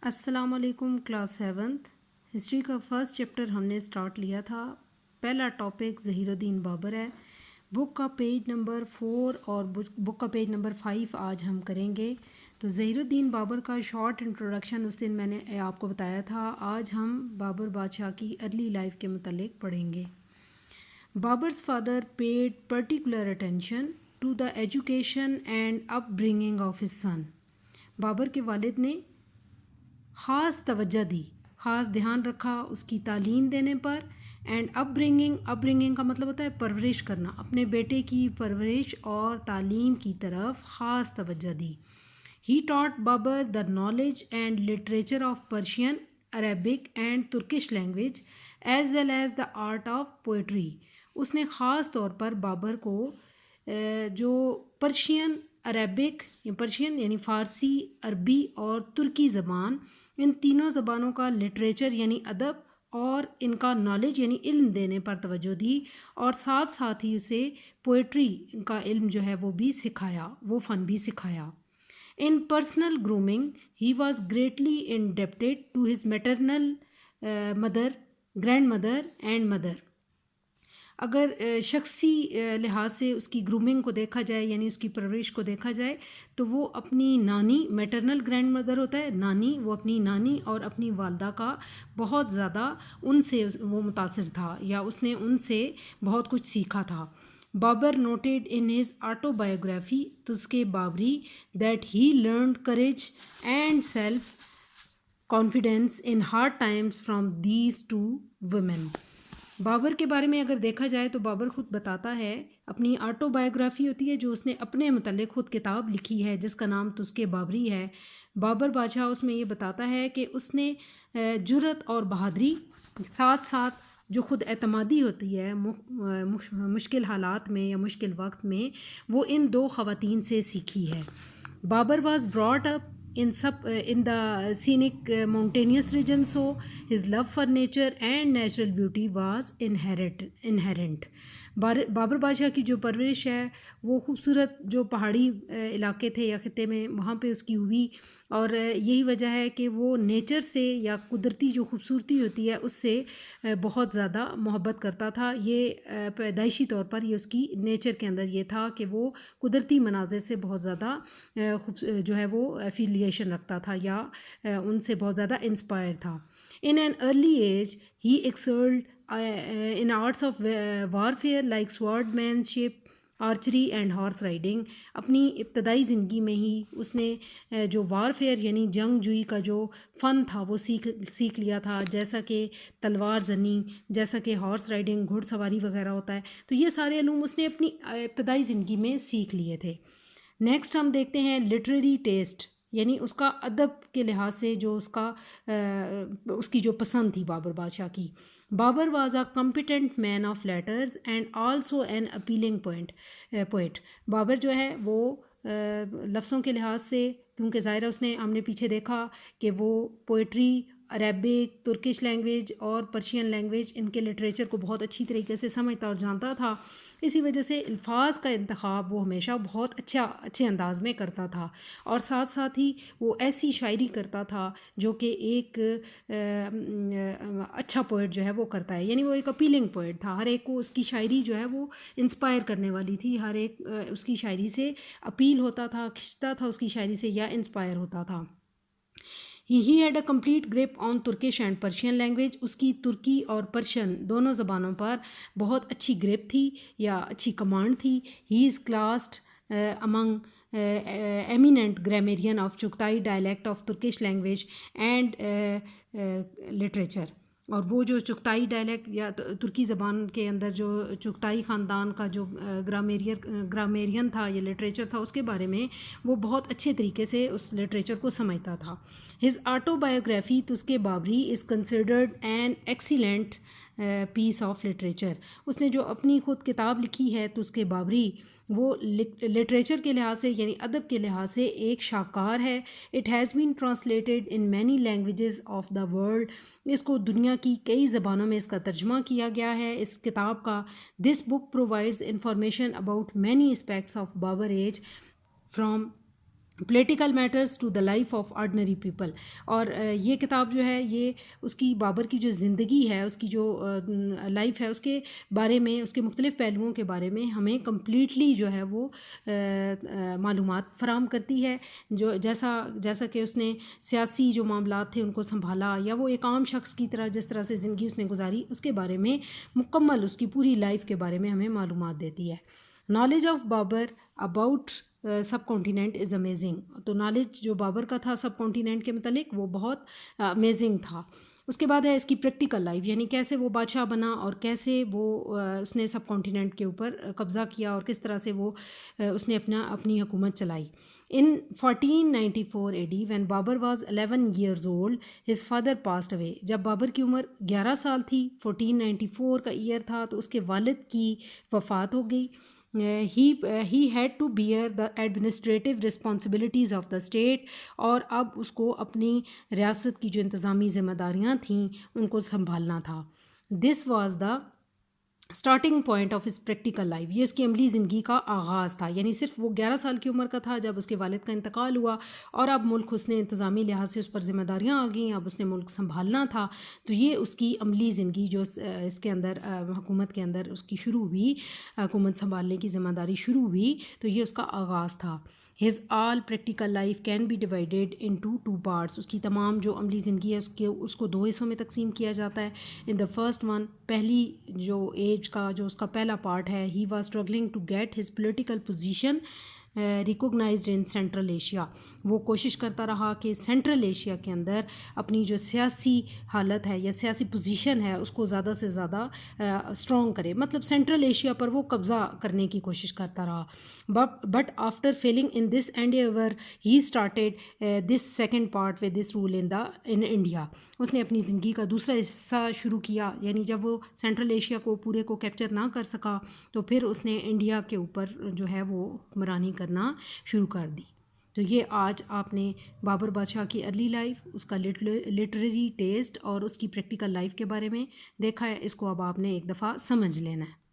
السلام علیکم class 7th history کا فرسٹ چیپٹر ہم نے سٹارٹ لیا تھا. پہلا ٹاپک ظہیر الدین بابر ہے. بک کا پیج نمبر 4 اور بک کا پیج نمبر 5 آج ہم کریں گے. تو ظہیر الدین بابر کا شارٹ انٹروڈکشن اس دن میں نے آپ کو بتایا تھا. آج ہم بابر بادشاہ کی ارلی لائف کے متعلق پڑھیں گے. بابر's father paid particular attention to the education and upbringing of his son. Babar کے والد نے خاص توجہ دی، خاص دھیان رکھا اس کی تعلیم دینے پر. اینڈ اپ برنگنگ کا مطلب ہوتا ہے پرورش کرنا، اپنے بیٹے کی پرورش اور تعلیم کی طرف خاص توجہ دی. He taught Babur the knowledge and literature of Persian, Arabic and Turkish language as well as the art of poetry. اس نے خاص طور پر بابر کو جو پرشین، عربک پرشین یعنی فارسی، عربی اور ترکی زبان، ان تینوں زبانوں کا لٹریچر یعنی ادب اور ان کا نالج یعنی علم دینے پر توجہ دی، اور ساتھ ساتھ ہی اسے پوئٹری کا علم جو ہے وہ بھی سکھایا، وہ فن بھی سکھایا. In personal grooming he was greatly indebted to his maternal mother, grandmother and mother. اگر شخصی لحاظ سے اس کی گرومنگ کو دیکھا جائے یعنی اس کی پرورش کو دیکھا جائے تو وہ اپنی نانی، میٹرنل گرینڈ مدر ہوتا ہے نانی، وہ اپنی نانی اور اپنی والدہ کا بہت زیادہ ان سے وہ متاثر تھا یا اس نے ان سے بہت کچھ سیکھا تھا. Babur noted in his autobiography Tuzk-e Babri that he learned courage and self confidence in hard times from these two women. Babur کے بارے میں اگر دیکھا جائے تو بابر خود بتاتا ہے، اپنی آٹو بایوگرافی ہوتی ہے جو اس نے اپنے متعلق خود کتاب لکھی ہے جس کا نام تزکے بابری ہے. بابر بادشاہ اس میں یہ بتاتا ہے کہ اس نے جرأت اور بہادری، ساتھ ساتھ جو خود اعتمادی ہوتی ہے مشکل حالات میں یا مشکل وقت میں، وہ ان دو خواتین سے سیکھی ہے. Babar was brought up in the scenic mountainous region, so his love for nature and natural beauty was inherent. Babar بادشاہ کی جو پرورش ہے وہ خوبصورت جو پہاڑی علاقے تھے یا خطے میں وہاں پہ اس کی ہوئی، اور یہی وجہ ہے کہ وہ نیچر سے یا قدرتی جو خوبصورتی ہوتی ہے اس سے بہت زیادہ محبت کرتا تھا. یہ پیدائشی طور پر یہ اس کی نیچر کے اندر یہ تھا کہ وہ قدرتی مناظر سے بہت زیادہ جو ہے وہ ایفیلیشن رکھتا تھا یا ان سے بہت زیادہ انسپائر تھا. In an early age he excelled in arts of warfare like swordsmanship, archery and horse riding. اپنی ابتدائی زندگی میں ہی اس نے جو وارفیئر یعنی جنگ جوئی کا جو فن تھا وہ سیکھ لیا تھا، جیسا کہ تلوار زنی، جیسا کہ ہارس رائڈنگ گھڑ سواری وغیرہ ہوتا ہے. تو یہ سارے علوم اس نے اپنی ابتدائی زندگی میں سیکھ لیے تھے. نیکسٹ ہم دیکھتے ہیں لٹریری ٹیسٹ، یعنی اس کا ادب کے لحاظ سے جو اس کی جو پسند تھی بابر بادشاہ کی. Babur was a competent man of letters and also an appealing poet. Babur جو ہے وہ لفظوں کے لحاظ سے، کیونکہ ظاہرہ اس نے ہم نے پیچھے دیکھا کہ وہ پوئٹری، عربک، ترکش لینگویج اور پرشین لینگویج ان کے لٹریچر کو بہت اچھی طریقے سے سمجھتا اور جانتا تھا. اسی وجہ سے الفاظ کا انتخاب وہ ہمیشہ بہت اچھے انداز میں کرتا تھا، اور ساتھ ساتھ ہی وہ ایسی شاعری کرتا تھا جو کہ ایک اچھا پوئٹ جو ہے وہ کرتا ہے، یعنی وہ ایک اپیلنگ پوئٹ تھا. ہر ایک کو اس کی شاعری جو ہے وہ انسپائر کرنے والی تھی، ہر ایک اس کی شاعری سے اپیل ہوتا تھا، کھنچتا تھا اس کی شاعری سے یا انسپائر ہوتا تھا. He had a complete grip on Turkish and Persian language. اس کی ترکی اور پرشین دونوں زبانوں پر بہت اچھی گرپ تھی یا اچھی کمانڈ تھی. He is classed among eminent grammarian of Çuktay dialect of Turkish language and literature. اور وہ جو چغتائی ڈائلیکٹ یا ترکی زبان کے اندر جو چغتائی خاندان کا جو گرامیرین تھا یا لٹریچر تھا، اس کے بارے میں وہ بہت اچھے طریقے سے اس لٹریچر کو سمجھتا تھا. His autobiography Tuzk-e Babri is considered an excellent piece of literature. اس نے جو اپنی خود کتاب لکھی ہے تزکے بابری، وہ لٹریچر کے لحاظ سے یعنی ادب کے لحاظ سے ایک شاہکار ہے. It has been translated in many languages of the world. اس کو دنیا کی کئی زبانوں میں اس کا ترجمہ کیا گیا ہے اس کتاب کا. This book provides information about many aspects of Babur age from political matters to the life of ordinary people. اور یہ کتاب جو ہے یہ اس کی بابر کی جو زندگی ہے، اس کی جو لائف ہے، اس کے بارے میں، اس کے مختلف پہلوؤں کے بارے میں ہمیں کمپلیٹلی جو ہے وہ معلومات فراہم کرتی ہے. جو جیسا کہ اس نے سیاسی جو معاملات تھے ان کو سنبھالا، یا وہ ایک عام شخص کی طرح جس طرح سے زندگی اس نے گزاری، اس کے بارے میں مکمل اس کی پوری لائف کے بارے میں ہمیں معلومات دیتی ہے. Knowledge of Babar about sub continent is amazing. تو نالج جو بابر کا تھا سب کانٹیننٹ کے متعلق وہ بہت امیزنگ تھا. اس کے بعد ہے اس کی پریکٹیکل لائف، یعنی کیسے وہ بادشاہ بنا اور کیسے وہ اس نے سب کانٹیننٹ کے اوپر قبضہ کیا، اور کس طرح سے وہ اس نے اپنی حکومت چلائی. ان 1494 AD when Babar was 11 years old his father passed away. جب بابر کی عمر 11 سال تھی، 1494 کا ایئر تھا، تو اس کے والد کی وفات ہو گئی. he had to bear the administrative responsibilities of the state. اور اب اس کو اپنی ریاست کی جو انتظامی ذمہ داریاں تھیں ان کو سنبھالنا تھا. This was the starting point of his practical life. یہ اس کی عملی زندگی کا آغاز تھا، یعنی صرف وہ 11 سال کی عمر کا تھا جب اس کے والد کا انتقال ہوا، اور اب ملک اس نے انتظامی لحاظ سے اس پر ذمہ داریاں آ گئیں، اب اس نے ملک سنبھالنا تھا. تو یہ اس کی عملی زندگی جو اس کے اندر حکومت کے اندر اس کی شروع ہوئی، حکومت سنبھالنے کی ذمہ داری شروع ہوئی، تو یہ اس کا آغاز تھا. His all practical life can be divided into 2 parts. اس کی تمام جو عملی زندگی ہے اس کو 2 حصوں میں تقسیم کیا جاتا ہے. ان دا فرسٹ ون، پہلی جو ایج کا جو اس کا پہلا پارٹ ہے، he was struggling to get his political position recognised in Central Asia. وہ کوشش کرتا رہا کہ سینٹرل ایشیا کے اندر اپنی جو سیاسی حالت ہے یا سیاسی پوزیشن ہے اس کو زیادہ سے زیادہ اسٹرانگ کرے، مطلب سینٹرل ایشیا پر وہ قبضہ کرنے کی کوشش کرتا رہا. But after failing in this endeavor he started this second part with this rule in India. اس نے اپنی زندگی کا دوسرا حصہ شروع کیا، یعنی جب وہ سینٹرل ایشیا کو پورے کو کیپچر نہ کر سکا تو پھر اس نے انڈیا کے اوپر جو ہے وہ حکمرانی کرنا شروع کر دی. تو یہ آج آپ نے بابر بادشاہ کی ارلی لائف، اس کا لٹریری ٹیسٹ اور اس کی پریکٹیکل لائف کے بارے میں دیکھا ہے. اس کو اب آپ نے ایک دفعہ سمجھ لینا ہے.